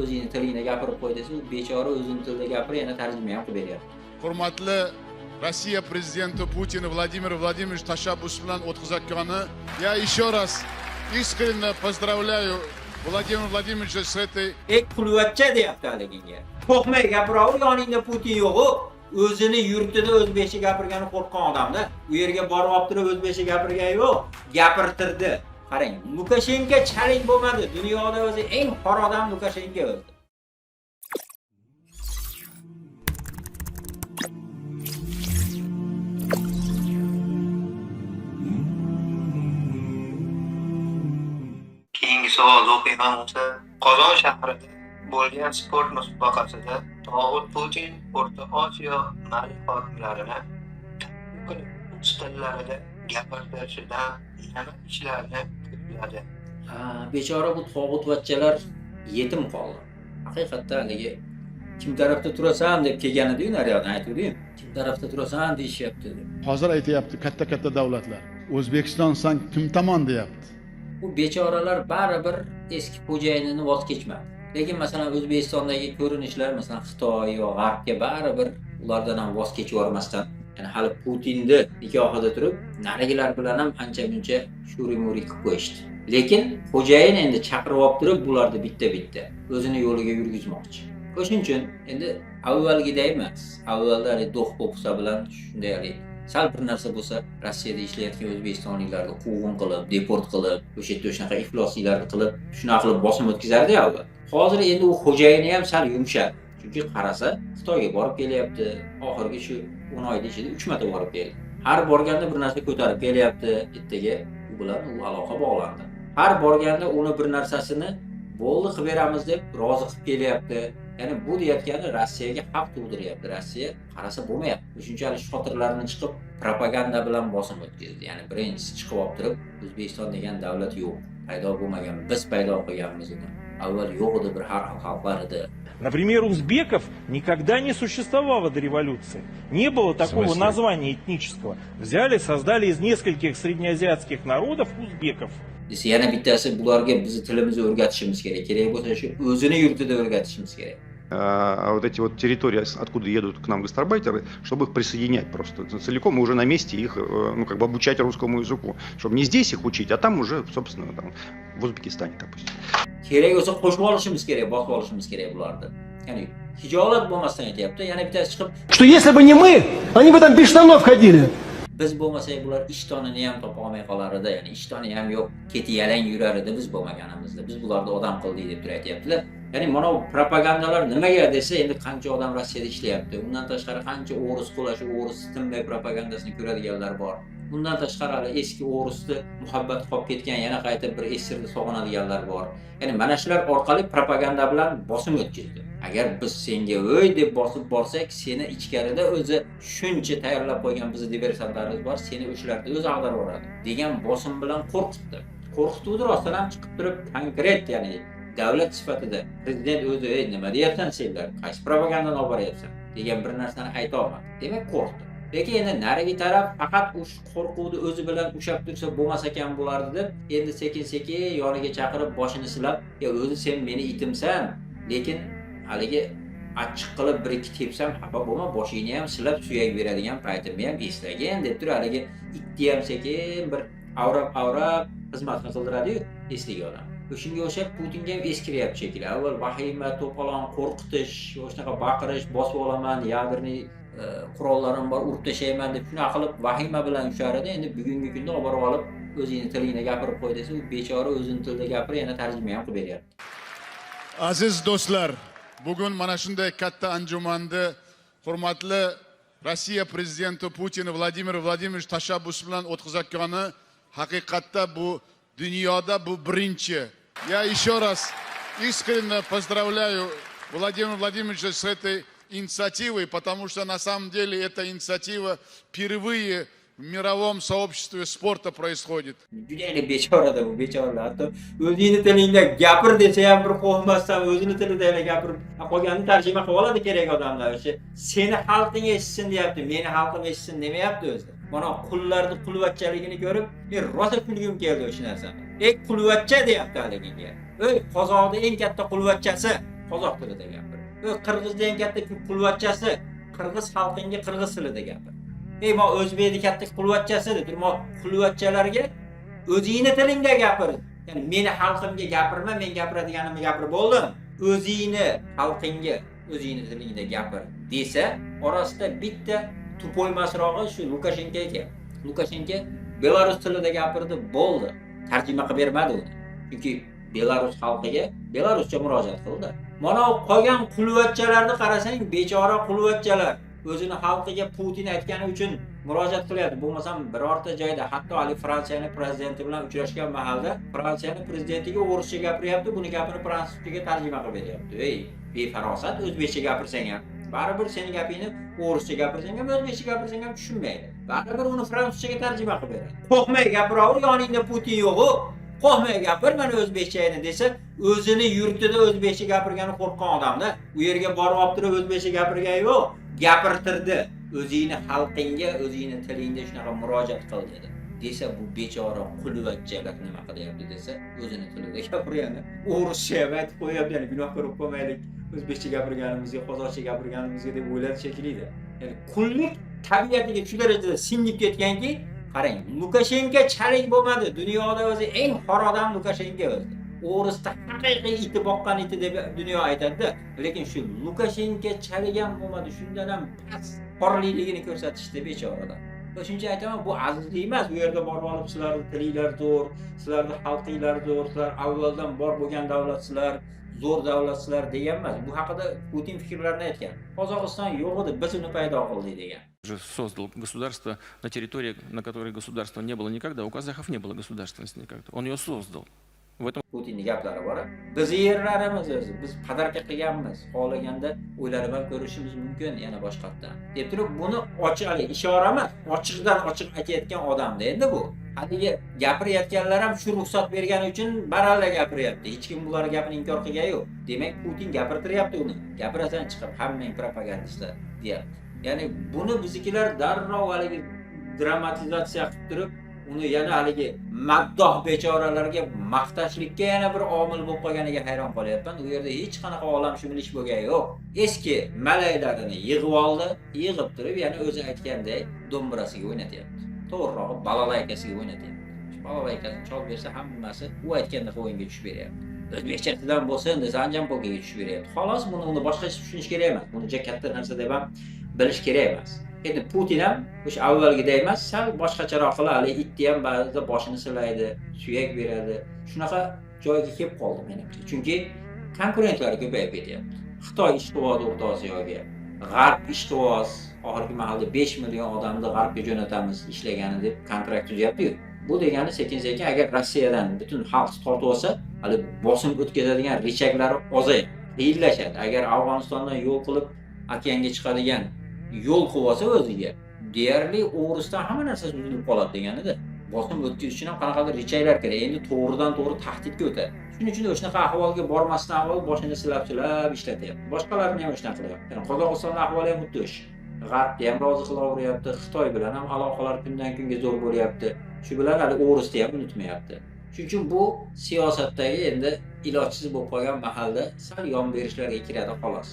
o'zingni tilingda gapirib qo'y desa, u bechora o'zining tilida gapirib, yana tarjima ham qilib beryapti. Hurmatli Россия президенти Путин Владимир Владимирович tashabbusi bilan o'tkazayotgani, я еще раз искренне поздравляю Vladimir Vladimirovich с этой. Qulvachcha deyapti haligiga. Qo'rqmay gapiraver, yoningda Putin yo'q-ku. O'zini yurtida o'zbekcha gapirgani qo'rqqan odamda. U yerga borib olib turib o'zbekcha gapirgani yo'q, gapirtirdi. Qarang, Lukashenko chalik bo'lmadi. Dunyoda o'zi eng xor odam Lukashenko o'zi. Keyingi savol o'qiyman bo'lsa, Qozon shahrida bo'lgan sport musobaqasida Tog'ut Putin O'rta Osiyo malik hokimlarini rus tillarida gapirtirishidan nima ishlarni ko'zladi? Bechora bu tog'utvachalar yetim qoldi. Haqiqatdan haligi kim tarafda turasan deb kelganida-yu naryoqdan aytuvdim. Kim tarafda turasan deyishyapti deb. Hozir aytayapti katta davlatlar. O'zbekiston san kim tomon deyapti. Bu bechoralar baribir eski xo'jayinini voz kechmadi. Lekin masalan O'zbekistondagi ko'rinishlar, masalan Xitoy va G'arbga baribir ulardan ham voz kechib yormasdan, ya'ni hali Putinni nikohida turib, narigilar bilan ham ancha-muncha shuri-muri qilib qo'yishdi. Lekin xo'jayin endi chaqirib olib turib, bularni bitta-bitta o'zini yo'liga yurgizmoqchi. O'shuning uchun endi avvalgiday emas. Avvalda do'q bo'lsa bilan shunday sal bir narsa bo'lsa, Rossiyada ishlayotgan o'zbekistonliklarni quvg'in qilib, deport qilib, o'sha yerda shunaqa iflosliklarni qilib, shunaqa qilib bosim o'tkazardi avval. Hozir endi u xo'jayini ham sal yumshadi. Chunki qarasa, Xitoyga borib kelyapti. Oxirgi shu 10 oyda ichida 3 marta borib keldi. Har borganda bir narsa ko'tarib kelyapti, ertaga u bilan aloqa bog'landi. Har borganda uni bir narsasini bo'ldi qilib beramiz deb rozi qilib kelyapti. Ya'ni bu deyotgani Rossiyaga xavf tug'diryapti. Rossiya qarasa bo'lmayapti. Shunchalik shotirlarni chiqib propaganda bilan bosim o'tkazdi. Ya'ni birinchisi chiqib olib turib, O'zbekiston degan davlat yo'q, paydo bo'lmagan, biz paydo qilganmiz uni. Avval yo'q edi, bir har xil xalqlar edi. Например, узбеков никогда не существовало до революции. Не было такого названия этнического. Взяли, создали из нескольких среднеазиатских народов узбеков. Desa yana bittasi bularga bizni tilimizni o'rgatishimiz kerak. Kerak bo'lsa shu o'zini yurtida o'rgatishimiz kerak. А вот эти вот территории, откуда едут к нам гастарбайтеры, чтобы их присоединять просто целиком и уже на месте их, ну, как бы обучать русскому языку. Чтобы не здесь их учить, а там уже, собственно, там, в Узбекистане, допустим. Kerak bo'lsa qo'shib olishimiz kerak, bosib olishimiz kerak bularni. Ya'ni hijolat bo'lmasdan aytayapti. Yana bittasi chiqib, что если бы не мы, они бы там без штанов ходили. Biz bo'lmasak bular ishtonini ham topa olmay qolar edi. Ya'ni ishtoni ham yo'q, keti yalang yurar edi biz bo'lmaganimizda. Biz bularni odam qildik deb turayaptilar. Ya'ni mana bu propagandalar nimaga desa, endi qancha odam Rossiyada ishlayapti. Undan tashqari qancha o'ris qulashi, o'ris tinmay propagandasini ko'radiganlar bor. Bundan tashqari eski o'risni muhabbat qolib ketgan, yana qaytib bir esirni sog'inadiganlar bor. Ya'ni mana shular orqali propaganda bilan bosim o'tkazdi. Agar biz senga o'y deb bosib borsak, seni ichkarida o'zi shuncha tayyorlab qo'ygan bizni diversantlarimiz bor, seni o'shalarda o'zi ag'darib yuboradi degan bosim bilan qo'rqitdi. Qo'rqituvdi rostdan ham chiqib turib konkret, ya'ni davlat sifatida prezident o'zi nima deyapsan senlar, qaysi propagandani olib boryapsan degan bir narsani ayta olmadi. Demak qo'rqdi. Lekin endi narigi taraf faqat o'sha qo'rquvni o'zi bilan ushab tursa bo'lmas ekan bo'lardi deb, endi sekin-sekin yoniga chaqirib boshini silab, "Ya o'zi sen meni itimsan, lekin haligi achchiq qilib bir ikki tepsam xafa bo'lma, boshingni ham silab suyak beradigan paytimni ham eslagin" deb turib, haligi itni ham sekin bir avrab xizmatni qildiradi-yu, eslagan odam. O'shunga o'xshab Putinga ham eskiryapti shekilli. Avval vahima, to'polon, qo'rqitish, o'shanaqa baqirish, bosib olaman, yadrni qurollarim bor, urib tashlayman deb shunaqa qilib vahima bilan ushar edi. Endi bugungi kunda olib borib olib o'zingni tilingda gapirib qo'y desa, u bechora o'zining tilida gapirib, yana tarjima ham qilib beryapti. Aziz do'stlar, bugun mana shunday katta anjumanda hurmatli Rossiya prezidenti Putin Vladimir Vladimirovich tashabbusi bilan o'tkazayotgani haqiqatda bu dunyoda bu birinchi. Я еще раз искренне поздравляю Владимира Владимировича с этой инициативой, потому что на самом деле эта инициатива впервые в mировом сообществе спорта происходит. Judayli bechorada bu bechoralar. Hatto o'zingni tilingda gapir desa ham bir qo'rqmasdan o'zini tilida gapirib, qolganini tarjima qilib oladi kerak odamlar. O'sha seni xalqing eshitsin deyapti, meni xalqim eshitsin demayapti o'zi. Mana qullarning qulvachchaligini ko'rib, men rosa kulgim keldi o'sha narsani. Qulvachcha deyapti haligiga. Qozog'ning eng katta qulvachchasi qozoq tilida gapir. Qirg'izning katta qulvachchasi qirg'iz xalqiga qirg'iz tilida gapir. Men o'zbekning katta qulvachchasi deb, men qulvachchalarga o'zingni tilingda gapir. Ya'ni meni xalqimga gapirma, men gapiradiganimni gapirib bo'ldim. O'zingni xalqingga o'zingni tilingda gapir desa, orasida bitta tupoymasrog'i shu Lukashenko ekan. Lukashenko Belarus tilida gapirdi, bo'ldi. Tarjima qilib bermadi uni. Chunki Belarus xalqiga Belaruscha murojaat qildi. Mana qolgan qulvachchalarni qarasang, bechora qulvachchalar o'zini xalqiga Putin aytgani uchun murojaat qilyapti. Bo'lmasam birorta joyda, hatto hali Fransiyaning prezidenti bilan uchrashgan mahalda Fransiyaning prezidentiga o'rischa gapiryapti, buni gapini fransuzchaga tarjima qilib beryapti. Ey, befarosat, o'zbekcha gapirsang ham, baribir sening gapingni o'rischa gapirsang ham, o'zbekcha gapirsang ham tushunmaydi. Baribir uni fransuzchaga tarjima qilib beradi. Qo'rqmay gapiraver, yoningda Putin yo'q-ku. Qo'rqmay gapir, mana o'zbekchani desa, o'zini yurtida o'zbekcha gapirgani qo'rqqan odamda, u yerga borib olib turib o'zbekcha gapirgani yo'q, gapirtirdi. O'zingni xalqingga, o'zingni tilingda shunaqa murojaat qil dedi. Desa, bu bechora qulvachchalar nima qilyapti desa, o'zini tilida gapirgani, o'rischa aytib qo'yapti, ya'ni gunoh ko'rib qo'ymaylik, o'zbekcha gapirganimizga, qozog'cha gapirganimizga deb o'yladi shekilli. Ya'ni qullik tabiatiga shu darajada singib ketganki, qarang, Lukashenko chalik bo'lmadi. Dunyoda o'zi eng xor odam Lukashenko o'zi. O'risda haqiqiy iti boqqan iti deb dunyo aytadi. Lekin shu Lukashenko chaligan bo'lmadi. Shundan ham past xorlikligini ko'rsatishdi bechorada. Shuncha aytaman, bu azizlik emas. Bu yerda borib olib sizlarning tilinglar zo'r, sizlarning xalqinglar zo'r, sizlar avvaldan bor bo'lgan davlatsizlar, zo'r davlatsizlar degan emas. Bu haqida Putin fikrlarini aytgan. Qozog'iston yo'q edi, biz uni paydo qildik degan. Создал государство на территории, на которой государства не было никогда. У казахов не было государственности никогда. Он ее создал. В этом Putinning gaplari bor. Biz yerlarimiz o'zi, biz qadarga qilganmiz. Xohlaganda o'ylarib ham ko'rishimiz mumkin yana boshqatdan. Deb turib, buni ochiq, ishora emas, ochiqdan ochiq aytayotgan odamda endi bu. Haligi gapirayotganlar ham shu ruxsat bergani uchun baralla gapiryapti. Hech kim bular gapini inkor qilgani yo'q. Demak, Putin gapirtiryapti uni. Gapirasan chiqib, hammang propagandistlar deyapti. Ya'ni buni biznikilar darrov haligi dramatizatsiya qilib turib, uni yana haligi maddoh bechoralarga maqtashlikka yana bir omil bo'lib qolganiga hayron qolyapman. U yerda hech qanaqa olamshumlik bo'lgani yo'q. Eski malaylarini yig'ib oldi, yig'ib turib, yana o'zi aytganday do'mbirasiga o'ynatyapti. To'g'rirog'i balalaykasiga o'ynatyapti. Balalaykasini chalib bersa hammasi u aytganda o'yinga tushib beryapti. O'zbekchadan bo'lsin desa, anjam polkaga tushib beryapti. Xolos, buni boshqacha tushunish kerak emas. Buni juda katta narsa deb ham bilish kerak emas. Endi Putin ham o'sha avvalgiday emas, sal boshqacharoq qiladi. Itni ham ba'zida boshini silaydi, suyak beradi. Shunaqa joyga kelib qoldi menimcha. Chunki konkurentlari ko'payib ketyapti. Xitoy ishqiboz O'rta Osiyoga, G'arb ishqiboz oxirgi mahalda 5 million odamni G'arbga jo'natamiz ishlagani deb kontrakt tuzyapti-yu. Bu degani sekin-sekin agar Rossiyadan butun xalq tortib olsa, hali bosim o'tkazadigan rechaklari ozayadi, qiyinlashadi. Agar Afg'onistondan yo'l qilib okeanga chiqadigan yo'l qilib olsa o'ziga, deyarli o'risdan hamma narsa uzilib qoladi deganida. Bosim o'tkazish uchun ham qanaqadir rechaklar kerak. Endi to'g'ridan-to'g'ri tahdidga o'tadi. Shuning uchun o'shanaqa ahvolga bormasdan avval boshini silab-silab ishlatyapti. Boshqalarni ham o'shanaqa qilyapti. Ya'ni Qozog'istonning ahvoli ham xuddi o'sha. G'arbga ham rozi qilaveryapti, Xitoy bilan ham aloqalar kundan-kunga zo'r bo'lyapti. Shu bilan hali o'risni ham unutmayapti. Shuning uchun bu siyosatdagi endi ilojsiz bo'lib qolgan mahalda sal yon berishlarga kiradi xolos.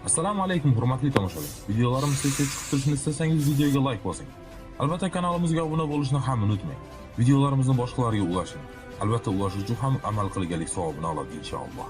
Assalomu alaykum hurmatli tomoshabin. Videolarimiz tezda chiqib turishini istasangiz videoga like bosing. Albatta kanalimizga obuna bo'lishni ham unutmang. Videolarimizni boshqalarga ulashing. Albatta ulash uchun ham amal qilganlik savobini oladi inshaalloh.